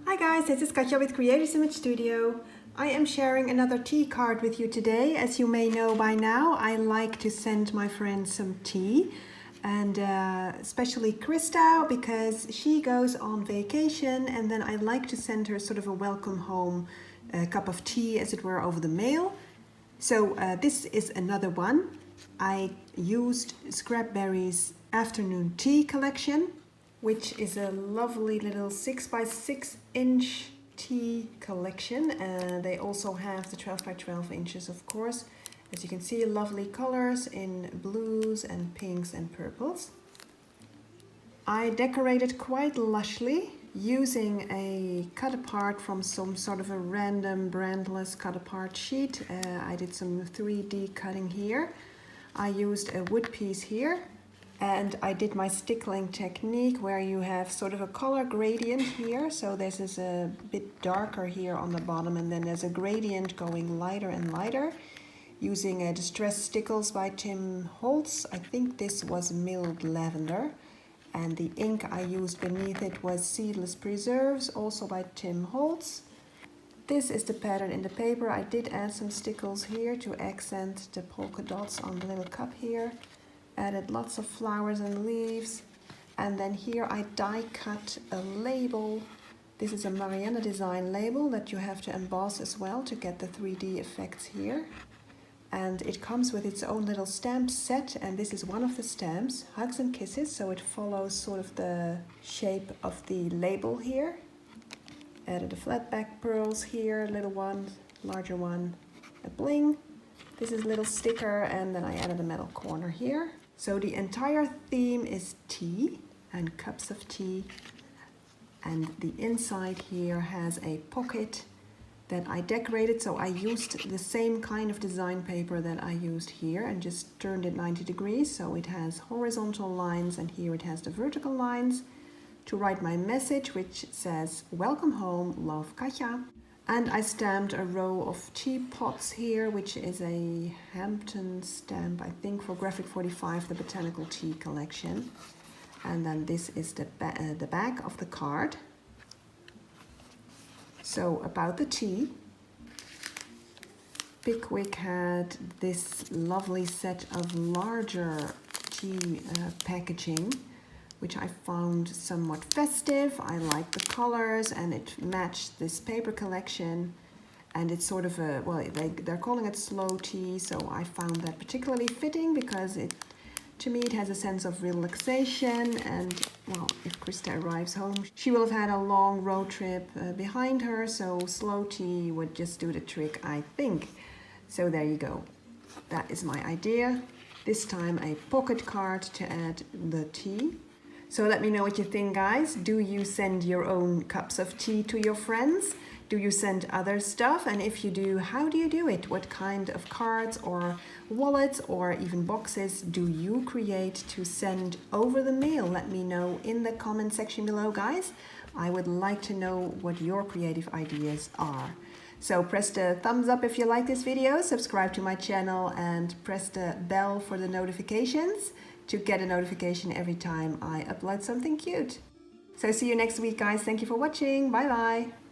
Hi guys, this is Katja with Creators Image Studio. I am sharing another tea card with you today. As you may know by now, I like to send my friends some tea, and especially Krista, because she goes on vacation, and then I like to send her sort of a welcome home cup of tea, as it were, over the mail. So this is another one. I used Scrapberry's afternoon tea collection, which is a lovely little 6 by 6 inch tea collection. They also have the 12 by 12 inches, of course. As you can see, lovely colors in blues and pinks and purples. I decorated quite lushly using a cut apart from some sort of a random brandless cut apart sheet. I did some 3D cutting here. I used a wood piece here, and I did my stickling technique where you have sort of a color gradient here. So this is a bit darker here on the bottom, and then there's a gradient going lighter and lighter using a Distressed Stickles by Tim Holtz. I think this was milled lavender. And the ink I used beneath it was Seedless Preserves, also by Tim Holtz. This is the pattern in the paper. I did add some stickles here to accent the polka dots on the little cup here. Added lots of flowers and leaves. And then here I die cut a label. This is a Marianne design label that you have to emboss as well to get the 3D effects here. And it comes with its own little stamp set, and this is one of the stamps, Hugs and Kisses, so it follows sort of the shape of the label here. Added the flat back pearls here, little one, larger one, a bling. This is a little sticker, and then I added a metal corner here. So the entire theme is tea and cups of tea, and the inside here has a pocket that I decorated. So I used the same kind of design paper that I used here and just turned it 90 degrees. So it has horizontal lines, and here it has the vertical lines to write my message, which says, "Welcome home, love, Katja." And I stamped a row of teapots here, which is a Hampton stamp, I think, for Graphic 45, the Botanical Tea collection. And then this is the back of the card. So about the tea, Pickwick had this lovely set of larger tea packaging, which I found somewhat festive. I liked the colors, and it matched this paper collection. And it's sort of a, well, they're calling it slow tea, so I found that particularly fitting because to me, it has a sense of relaxation, and, well, if Krista arrives home, she will have had a long road trip behind her, so slow tea would just do the trick, I think. So there you go. That is my idea. This time a pocket card to add the tea. So let me know what you think, guys. Do you send your own cups of tea to your friends? Do you send other stuff? And if you do, how do you do it? What kind of cards or wallets or even boxes do you create to send over the mail? Let me know in the comment section below, guys. I would like to know what your creative ideas are. So press the thumbs up if you like this video, subscribe to my channel, and press the bell for the notifications to get a notification every time I upload something cute. So see you next week, guys. Thank you for watching. Bye bye.